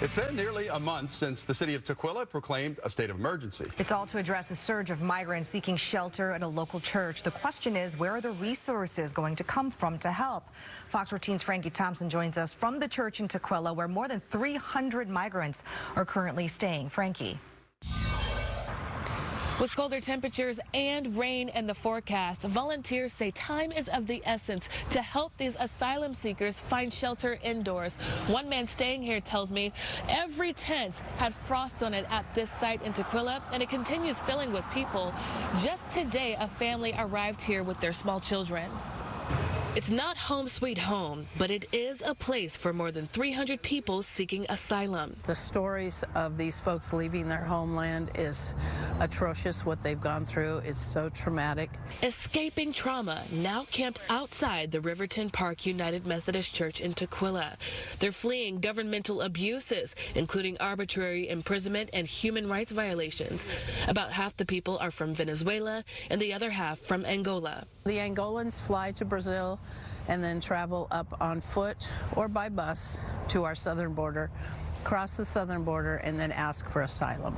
It's been nearly a month since the city of Tukwila proclaimed a state of emergency. It's all to address a surge of migrants seeking shelter at a local church. The question is, where are the resources going to come from to help? Fox 14's Frankie Thompson joins us from the church in Tukwila, where more than 300 migrants are currently staying. Frankie. With colder temperatures and rain in the forecast, volunteers say time is of the essence to help these asylum seekers find shelter indoors. One man staying here tells me every tent had frost on it at this site in Tukwila, and it continues filling with people. Just today, a family arrived here with their small children. It's not home sweet home, but it is a place for more than 300 people seeking asylum. The stories of these folks leaving their homeland is atrocious. What they've gone through is so traumatic. Escaping trauma, now camped outside the Riverton Park United Methodist Church in Tukwila. They're fleeing governmental abuses, including arbitrary imprisonment and human rights violations. About half the people are from Venezuela and the other half from Angola. The Angolans fly to Brazil and then travel up on foot or by bus to our southern border, cross the southern border, and then ask for asylum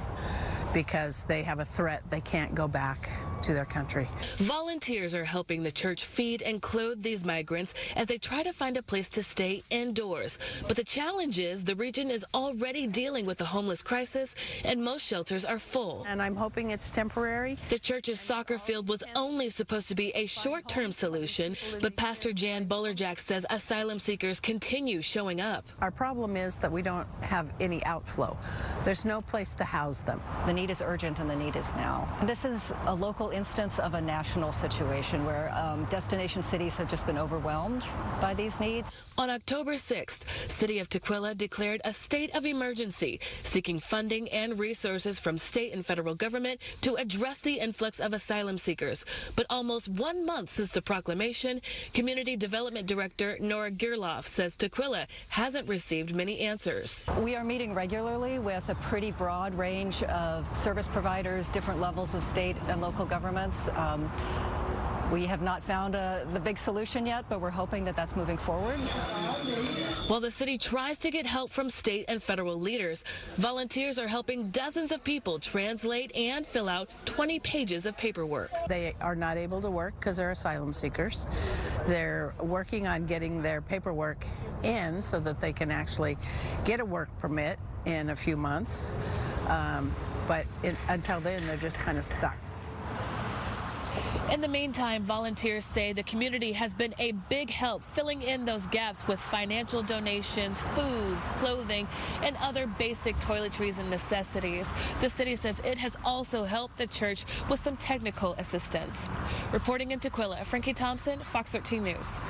because they have a threat they can't go back to their country. Volunteers are helping the church feed and clothe these migrants as they try to find a place to stay indoors. But the challenge is the region is already dealing with the homeless crisis, and most shelters are full. And I'm hoping it's temporary. The church's soccer field was only supposed to be a short-term solution, but Pastor Jan Bolerjack says asylum seekers continue showing up. Our problem is that we don't have any outflow. There's no place to house them. The need is urgent and the need is now. This is a local instance of a national situation where destination cities have just been overwhelmed by these needs. On October 6th, City of Tukwila declared a state of emergency, seeking funding and resources from state and federal government to address the influx of asylum seekers. But almost 1 month since the proclamation, Community Development Director Nora Girloff says Tukwila hasn't received many answers. We are meeting regularly with a pretty broad range of service providers, different levels of state and local governments. We have not found the big solution yet, but we're hoping that that's moving forward. While the city tries to get help from state and federal leaders, volunteers are helping dozens of people translate and fill out 20 pages of paperwork. They are not able to work because they're asylum seekers. They're working on getting their paperwork in so that they can actually get a work permit in a few months. But until then, they're just kind of stuck. In the meantime, volunteers say the community has been a big help filling in those gaps with financial donations, food, clothing, and other basic toiletries and necessities. The city says it has also helped the church with some technical assistance. Reporting in Tukwila, Frankie Thompson, Fox 13 News.